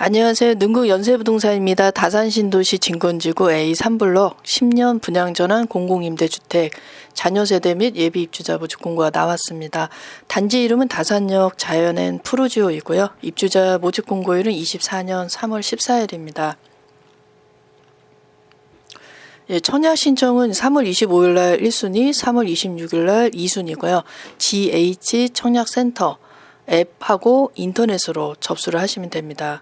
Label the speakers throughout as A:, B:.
A: 안녕하세요. 능국 연세부동산입니다. 다산신도시 진건지구 A3블록 10년 분양전환 공공임대주택 자녀세대 및 예비입주자 모집공고가 나왔습니다. 단지 이름은 다산역 자연엔 푸르지오이고요. 입주자 모집공고일은 24년 3월 14일입니다. 청약 신청은 3월 25일 날 1순위, 3월 26일 날 2순위고요. GH 청약센터 앱하고 인터넷으로 접수를 하시면 됩니다.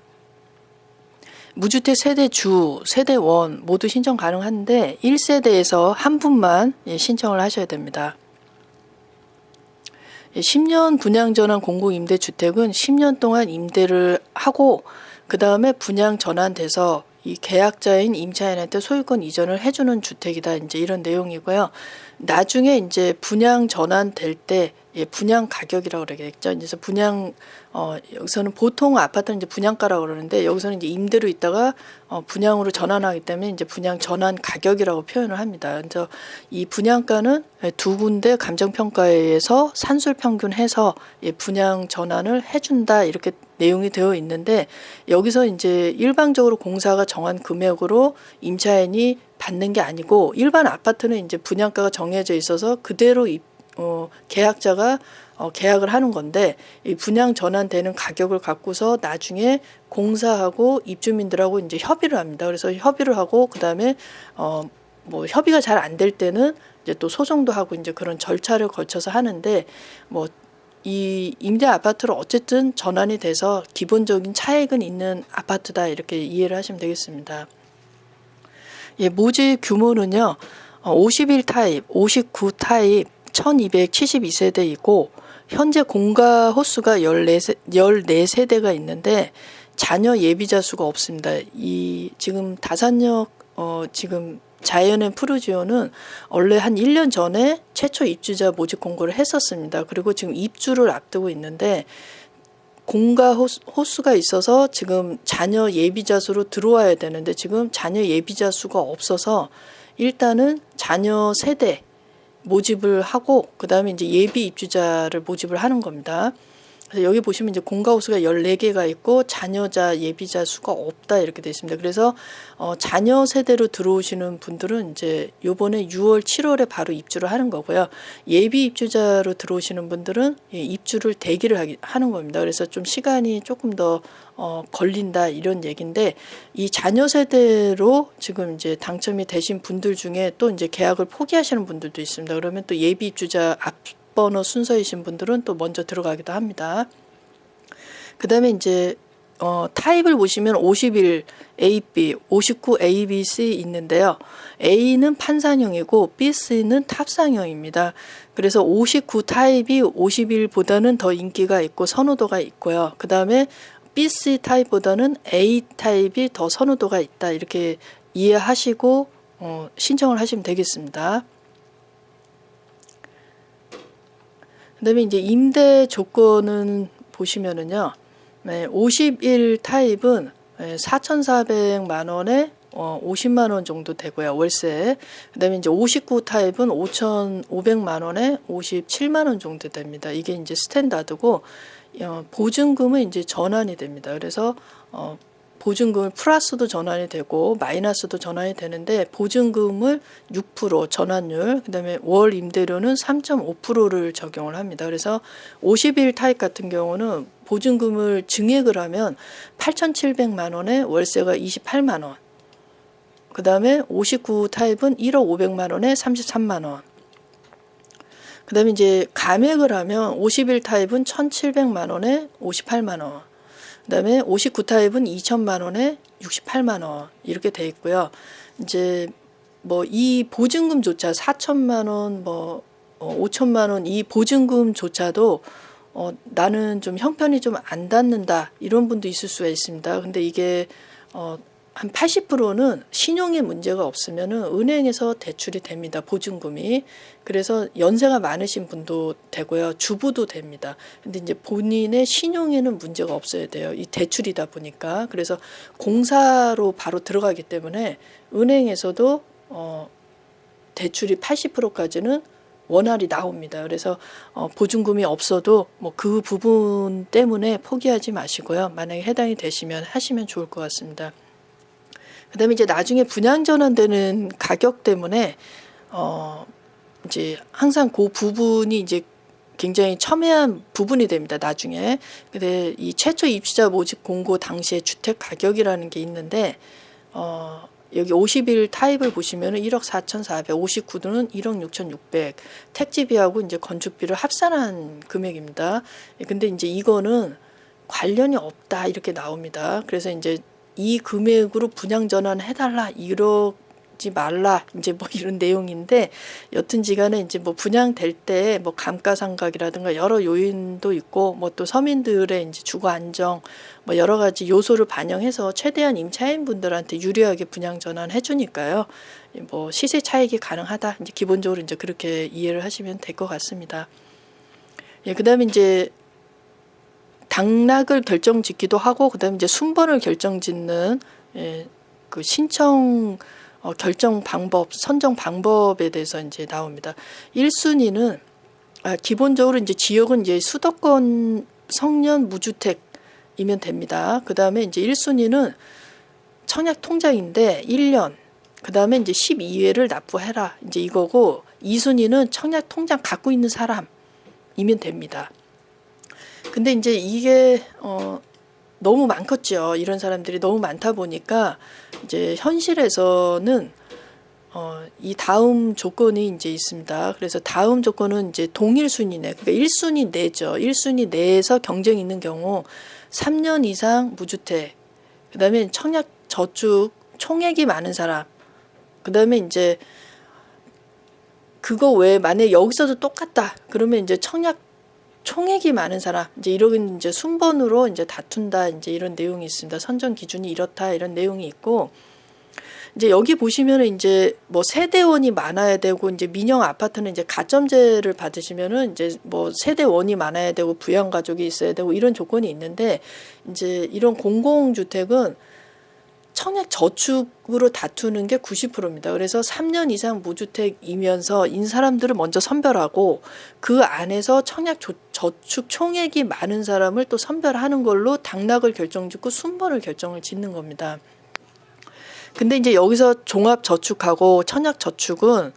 A: 무주택 세대 주, 세대 원 모두 신청 가능한데 1세대에서 한 분만 신청을 하셔야 됩니다. 10년 분양전환 공공임대주택은 10년 동안 임대를 하고 그 다음에 분양 전환돼서 이 계약자인 임차인한테 소유권 이전을 해주는 주택이다. 이제 이런 내용이고요. 나중에 이제 분양 전환될 때 분양 가격이라고 그러겠죠. 그래서 분양 여기서는 보통 아파트는 이제 분양가라고 그러는데 여기서는 이제 임대로 있다가 분양으로 전환하기 때문에 이제 분양 전환 가격이라고 표현을 합니다. 그래서 이 분양가는 두 군데 감정평가에서 산술 평균해서 분양 전환을 해준다 이렇게 내용이 되어 있는데 여기서 이제 일방적으로 공사가 정한 금액으로 임차인이 받는 게 아니고 일반 아파트는 이제 분양가가 정해져 있어서 그대로 계약자가 계약을 하는 건데 이 분양 전환되는 가격을 갖고서 나중에 공사하고 입주민들하고 이제 협의를 합니다. 그래서 협의를 하고 그다음에 뭐 협의가 잘 안 될 때는 이제 또 소송도 하고 이제 그런 절차를 거쳐서 하는데 뭐 이 임대 아파트로 어쨌든 전환이 돼서 기본적인 차액은 있는 아파트다 이렇게 이해를 하시면 되겠습니다. 모집 규모는요. 51 타입, 59 타입, 1272세대이고 현재 공가 호수가 14세대가 있는데 자녀 예비자 수가 없습니다. 이 지금 다산역 지금 자연엔 푸르지오는 원래 한 1년 전에 최초 입주자 모집 공고를 했었습니다. 그리고 지금 입주를 앞두고 있는데 공가 호수가 있어서 지금 자녀 예비자 수로 들어와야 되는데 지금 자녀 예비자 수가 없어서 일단은 자녀 세대 모집을 하고 그 다음에 이제 예비 입주자를 모집을 하는 겁니다. 그래서 여기 보시면 이제 공가 호수가 14개가 있고 자녀자 예비자 수가 없다 이렇게 되어 있습니다. 그래서 자녀 세대로 들어오시는 분들은 이제 요번에 6월 7월에 바로 입주를 하는 거고요. 예비 입주자로 들어오시는 분들은 입주를 대기를 하는 겁니다. 그래서 좀 시간이 조금 더 걸린다 이런 얘기인데 이 자녀 세대로 지금 이제 당첨이 되신 분들 중에 또 이제 계약을 포기하시는 분들도 있습니다. 그러면 또 예비 입주자 번호 순서이신 분들은 또 먼저 들어가기도 합니다. 그 다음에 이제 타입을 보시면 51 AB, 59 ABC 있는데요. A는 판상형이고 BC는 탑상형입니다. 그래서 59 타입이 51보다는 더 인기가 있고 선호도가 있고요. 그 다음에 BC 타입보다는 A 타입이 더 선호도가 있다 이렇게 이해하시고 신청을 하시면 되겠습니다. 그다음에 이제 임대 조건은 보시면은요, 51 타입은 4,400만 원에 50만 원 정도 되고요, 월세. 그다음에 이제 59 타입은 5,500만 원에 57만 원 정도 됩니다. 이게 이제 스탠다드고 보증금은 이제 전환이 됩니다. 그래서 보증금을 플러스도 전환이 되고 마이너스도 전환이 되는데 보증금을 6% 전환율 그다음에 월 임대료는 3.5%를 적용을 합니다. 그래서 51 타입 같은 경우는 보증금을 증액을 하면 8,700만 원에 월세가 28만 원. 그다음에 59 타입은 1억 500만 원에 33만 원. 그다음에 이제 감액을 하면 51 타입은 1,700만 원에 58만 원. 그다음에 59 타입은 2천만 원에 68만 원 이렇게 돼 있고요. 이제 뭐 이 보증금조차 4천만 원, 뭐 5천만 원 이 보증금조차도 나는 좀 형편이 좀 안 닿는다 이런 분도 있을 수가 있습니다. 근데 이게 한 80%는 신용에 문제가 없으면은 은행에서 대출이 됩니다. 보증금이. 그래서 연세가 많으신 분도 되고요. 주부도 됩니다. 근데 이제 본인의 신용에는 문제가 없어야 돼요. 이 대출이다 보니까. 그래서 공사로 바로 들어가기 때문에 은행에서도 대출이 80%까지는 원활히 나옵니다. 그래서 보증금이 없어도 뭐 그 부분 때문에 포기하지 마시고요. 만약에 해당이 되시면 하시면 좋을 것 같습니다. 그다음에 이제 나중에 분양 전환되는 가격 때문에 이제 항상 그 부분이 이제 굉장히 첨예한 부분이 됩니다. 나중에. 근데 이 최초 입주자 모집 공고 당시의 주택 가격이라는 게 있는데 여기 50일 타입을 보시면은 1억 4,400, 59도는 1억 6,600. 택지비하고 이제 건축비를 합산한 금액입니다. 근데 이제 이거는 관련이 없다 이렇게 나옵니다. 그래서 이제 이 금액으로 분양 전환 해달라 이러지 말라 이제 뭐 이런 내용인데, 여튼지간에 이제 뭐 분양될 때 뭐 감가상각이라든가 여러 요인도 있고 뭐 또 서민들의 이제 주거 안정 뭐 여러 가지 요소를 반영해서 최대한 임차인 분들한테 유리하게 분양 전환 해주니까요. 뭐 시세 차익이 가능하다 이제 기본적으로 이제 그렇게 이해를 하시면 될 것 같습니다. 예, 그다음에 이제 당락을 결정짓기도 하고 그다음에 이제 순번을 결정짓는 그 신청 결정 방법, 선정 방법에 대해서 이제 나옵니다. 1순위는 기본적으로 이제 지역은 이제 수도권 성년 무주택이면 됩니다. 그다음에 이제 1순위는 청약 통장인데 1년. 그다음에 이제 12회를 납부해라. 이제 이거고 2순위는 청약 통장 갖고 있는 사람이면 됩니다. 근데 이제 이게 너무 많겠죠. 이런 사람들이 너무 많다 보니까 이제 현실에서는 이 다음 조건이 이제 있습니다. 그래서 다음 조건은 이제 동일 순위네. 그러니까 1순위 내죠. 1순위 내에서 경쟁이 있는 경우 3년 이상 무주택. 그다음에 청약 저축 총액이 많은 사람. 그다음에 이제 그거 외에 만약에 여기서도 똑같다. 그러면 이제 청약 총액이 많은 사람, 이제 이런 이제 순번으로 이제 다툰다, 이제 이런 내용이 있습니다. 선정 기준이 이렇다, 이런 내용이 있고, 이제 여기 보시면은 이제 뭐 세대원이 많아야 되고, 이제 민영 아파트는 이제 가점제를 받으시면은 이제 뭐 세대원이 많아야 되고, 부양가족이 있어야 되고, 이런 조건이 있는데, 이제 이런 공공주택은 청약 저축으로 다투는 게 90%입니다. 그래서 3년 이상 무주택이면서 인 사람들을 먼저 선별하고 그 안에서 청약 저축 총액이 많은 사람을 또 선별하는 걸로 당락을 결정짓고 순번을 결정을 짓는 겁니다. 근데 이제 여기서 종합 저축하고 청약 저축은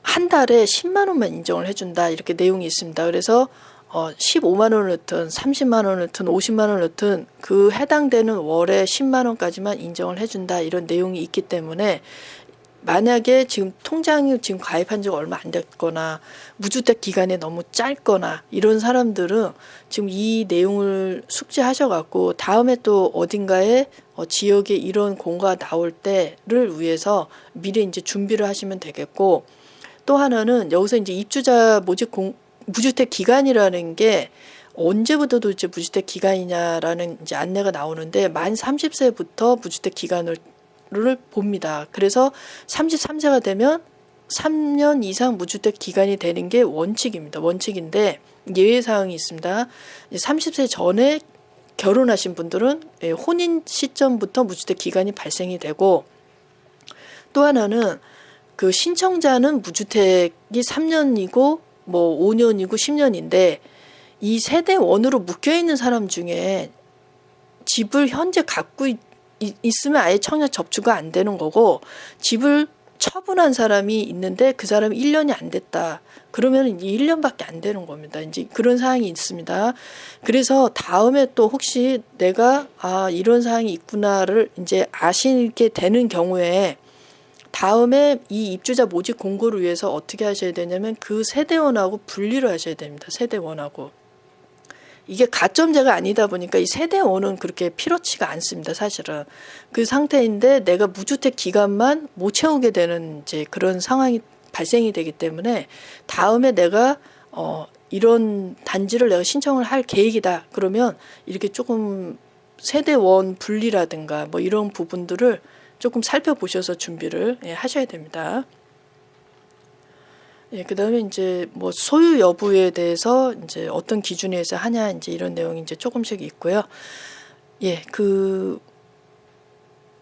A: 한 달에 10만 원만 인정을 해준다 이렇게 내용이 있습니다. 그래서 15만 원을 넣든 30만 원을 넣든 50만 원을 넣든 그 해당되는 월에 10만 원까지만 인정을 해준다 이런 내용이 있기 때문에, 만약에 지금 통장이 지금 가입한 지가 얼마 안 됐거나 무주택 기간이 너무 짧거나 이런 사람들은 지금 이 내용을 숙지하셔갖고 다음에 또 어딘가에 지역에 이런 공고가 나올 때를 위해서 미리 이제 준비를 하시면 되겠고, 또 하나는 여기서 이제 입주자 모집 무주택 기간이라는 게 언제부터 도대체 무주택 기간이냐라는 이제 안내가 나오는데, 만 30세부터 무주택 기간을 봅니다. 그래서 33세가 되면 3년 이상 무주택 기간이 되는 게 원칙입니다. 원칙인데 예외사항이 있습니다. 30세 전에 결혼하신 분들은 혼인 시점부터 무주택 기간이 발생이 되고, 또 하나는 그 신청자는 무주택이 3년이고 뭐 5년이고 10년인데 이 세대원으로 묶여있는 사람 중에 집을 현재 갖고 있으면 아예 청약 접수가 안 되는 거고, 집을 처분한 사람이 있는데 그 사람이 1년이 안 됐다. 그러면 이제 1년밖에 안 되는 겁니다. 이제 그런 사항이 있습니다. 그래서 다음에 또 혹시 내가 이런 사항이 있구나를 이제 아시게 되는 경우에 다음에 이 입주자 모집 공고를 위해서 어떻게 하셔야 되냐면 그 세대원하고 분리를 하셔야 됩니다. 세대원하고. 이게 가점제가 아니다 보니까 이 세대원은 그렇게 필요치가 않습니다. 사실은. 그 상태인데 내가 무주택 기간만 못 채우게 되는 이제 그런 상황이 발생이 되기 때문에 다음에 내가 이런 단지를 내가 신청을 할 계획이다. 그러면 이렇게 조금 세대원 분리라든가 뭐 이런 부분들을 조금 살펴보셔서 준비를 하셔야 됩니다. 그다음에 이제 뭐 소유 여부에 대해서 이제 어떤 기준에서 하냐 이제 이런 내용이 이제 조금씩 있고요.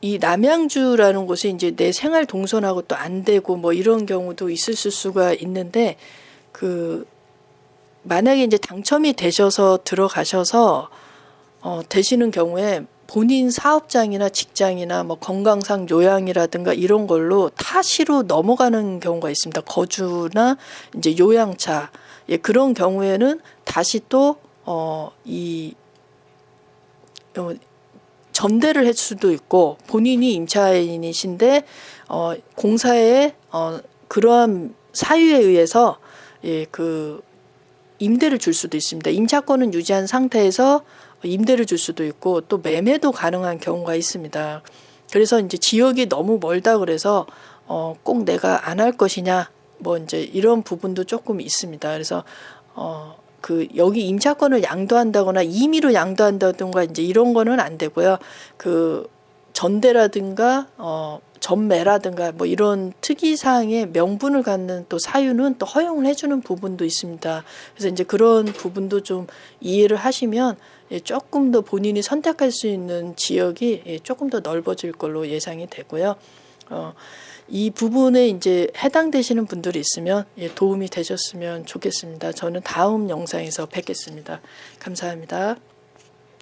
A: 이 남양주라는 곳이 이제 내 생활 동선하고 또 안 되고 뭐 이런 경우도 있을 수가 있는데 그 만약에 이제 당첨이 되셔서 들어가셔서 되시는 경우에 본인 사업장이나 직장이나 뭐 건강상 요양이라든가 이런 걸로 타시로 넘어가는 경우가 있습니다. 거주나 이제 요양차. 예, 그런 경우에는 다시 또 전대를 할 수도 있고 본인이 임차인이신데 공사에 그러한 사유에 의해서 예, 그 임대를 줄 수도 있습니다. 임차권은 유지한 상태에서 임대를 줄 수도 있고 또 매매도 가능한 경우가 있습니다. 그래서 이제 지역이 너무 멀다 그래서 꼭 내가 안 할 것이냐 뭐 이제 이런 부분도 조금 있습니다. 그래서 그 여기 임차권을 양도한다거나 임의로 양도한다든가 이제 이런 거는 안 되고요. 그 전대라든가 전매라든가 뭐 이런 특이사항의 명분을 갖는 또 사유는 또 허용을 해주는 부분도 있습니다. 그래서 이제 그런 부분도 좀 이해를 하시면 조금 더 본인이 선택할 수 있는 지역이 조금 더 넓어질 걸로 예상이 되고요. 이 부분에 이제 해당되시는 분들이 있으면 도움이 되셨으면 좋겠습니다. 저는 다음 영상에서 뵙겠습니다. 감사합니다.